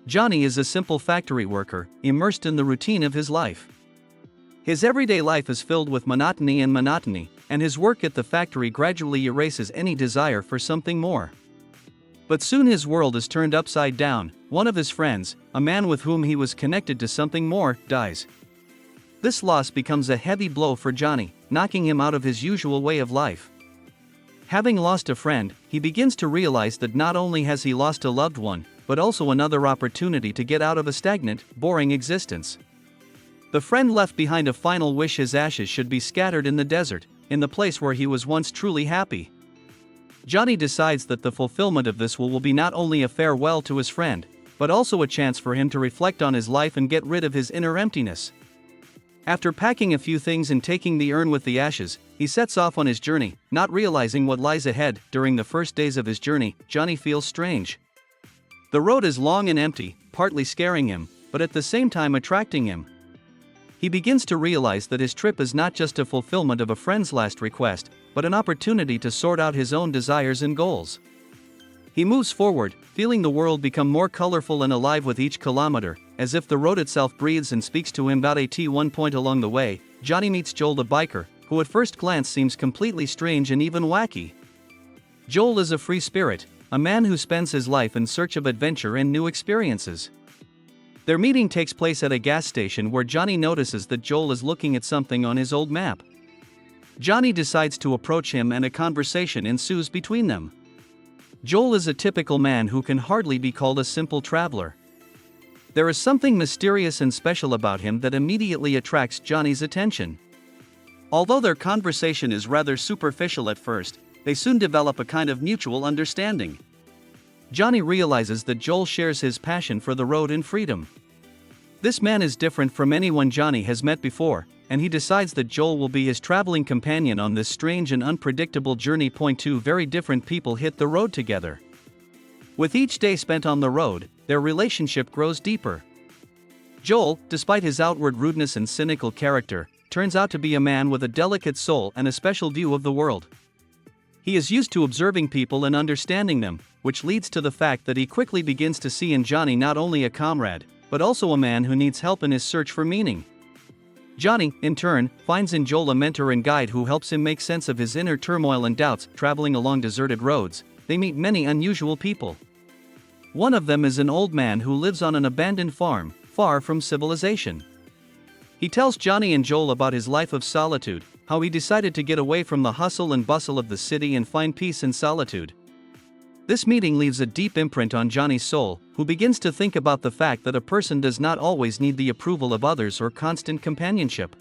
Johnny is a simple factory worker, immersed in the routine of his life. His everyday life is filled with monotony, and his work at the factory gradually erases any desire for something more. But soon his world is turned upside down. One of his friends, a man with whom he was connected to something more, dies. This loss becomes a heavy blow for Johnny, knocking him out of his usual way of life. Having lost a friend, he begins to realize that not only has he lost a loved one, but also another opportunity to get out of a stagnant, boring existence. The friend left behind a final wish: his ashes should be scattered in the desert, in the place where he was once truly happy. Johnny decides that the fulfillment of this will be not only a farewell to his friend, but also a chance for him to reflect on his life and get rid of his inner emptiness. After packing a few things and taking the urn with the ashes, he sets off on his journey, not realizing what lies ahead. During the first days of his journey, Johnny feels strange. The road is long and empty, partly scaring him, but at the same time attracting him. He begins to realize that his trip is not just a fulfillment of a friend's last request, but an opportunity to sort out his own desires and goals. He moves forward, feeling the world become more colorful and alive with each kilometer, as if the road itself breathes and speaks to him. At one point along the way, Johnny meets Joel the biker, who at first glance seems completely strange and even wacky. Joel is a free spirit, a man who spends his life in search of adventure and new experiences. Their meeting takes place at a gas station where Johnny notices that Joel is looking at something on his old map. Johnny decides to approach him and a conversation ensues between them. Joel is a typical man who can hardly be called a simple traveler. There is something mysterious and special about him that immediately attracts Johnny's attention. Although their conversation is rather superficial at first, they soon develop a kind of mutual understanding. Johnny realizes that Joel shares his passion for the road and freedom. This man is different from anyone Johnny has met before, and he decides that Joel will be his traveling companion on this strange and unpredictable journey. Two very different people hit the road together. With each day spent on the road, their relationship grows deeper. Joel, despite his outward rudeness and cynical character, turns out to be a man with a delicate soul and a special view of the world. He is used to observing people and understanding them, which leads to the fact that he quickly begins to see in Johnny not only a comrade, but also a man who needs help in his search for meaning. Johnny, in turn, finds in Joel a mentor and guide who helps him make sense of his inner turmoil and doubts. Traveling along deserted roads, they meet many unusual people. One of them is an old man who lives on an abandoned farm, far from civilization. He tells Johnny and Joel about his life of solitude, how he decided to get away from the hustle and bustle of the city and find peace in solitude. This meeting leaves a deep imprint on Johnny's soul, who begins to think about the fact that a person does not always need the approval of others or constant companionship.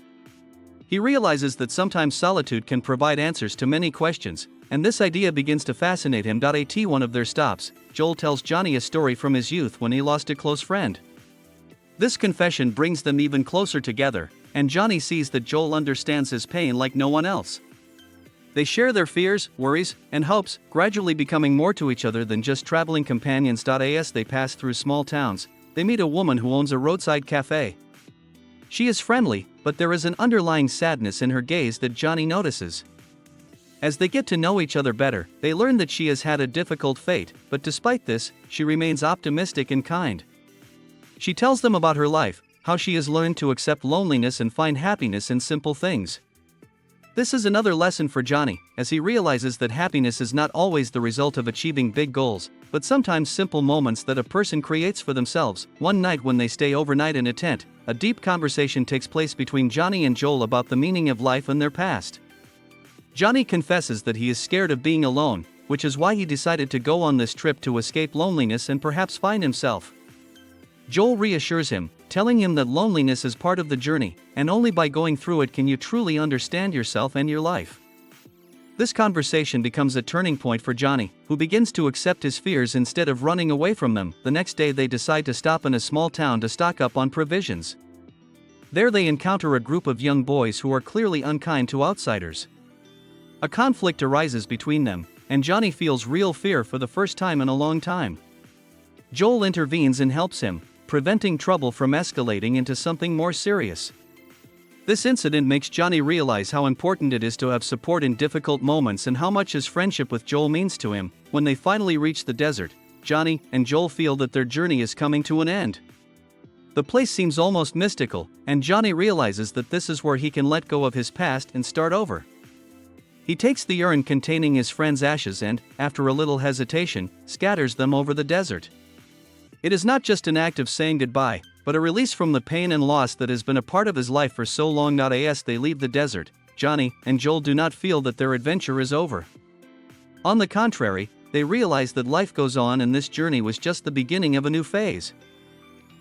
He realizes that sometimes solitude can provide answers to many questions, and this idea begins to fascinate him. At one of their stops, Joel tells Johnny a story from his youth when he lost a close friend. This confession brings them even closer together, and Johnny sees that Joel understands his pain like no one else. They share their fears, worries, and hopes, gradually becoming more to each other than just traveling companions. As they pass through small towns, they meet a woman who owns a roadside cafe. She is friendly, but there is an underlying sadness in her gaze that Johnny notices. As they get to know each other better, they learn that she has had a difficult fate, but despite this, she remains optimistic and kind. She tells them about her life, how she has learned to accept loneliness and find happiness in simple things. This is another lesson for Johnny, as he realizes that happiness is not always the result of achieving big goals, but sometimes simple moments that a person creates for themselves. One night when they stay overnight in a tent, a deep conversation takes place between Johnny and Joel about the meaning of life and their past. Johnny confesses that he is scared of being alone, which is why he decided to go on this trip to escape loneliness and perhaps find himself. Joel reassures him, telling him that loneliness is part of the journey, and only by going through it can you truly understand yourself and your life. This conversation becomes a turning point for Johnny, who begins to accept his fears instead of running away from them. The next day they decide to stop in a small town to stock up on provisions. There they encounter a group of young boys who are clearly unkind to outsiders. A conflict arises between them, and Johnny feels real fear for the first time in a long time. Joel intervenes and helps him, preventing trouble from escalating into something more serious. This incident makes Johnny realize how important it is to have support in difficult moments and how much his friendship with Joel means to him. When they finally reach the desert, Johnny and Joel feel that their journey is coming to an end. The place seems almost mystical, and Johnny realizes that this is where he can let go of his past and start over. He takes the urn containing his friend's ashes and, after a little hesitation, scatters them over the desert. It is not just an act of saying goodbye, but a release from the pain and loss that has been a part of his life for so long. As they leave the desert, Johnny and Joel do not feel that their adventure is over. On the contrary, they realize that life goes on and this journey was just the beginning of a new phase.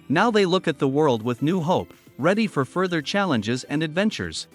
Now they look at the world with new hope, ready for further challenges and adventures.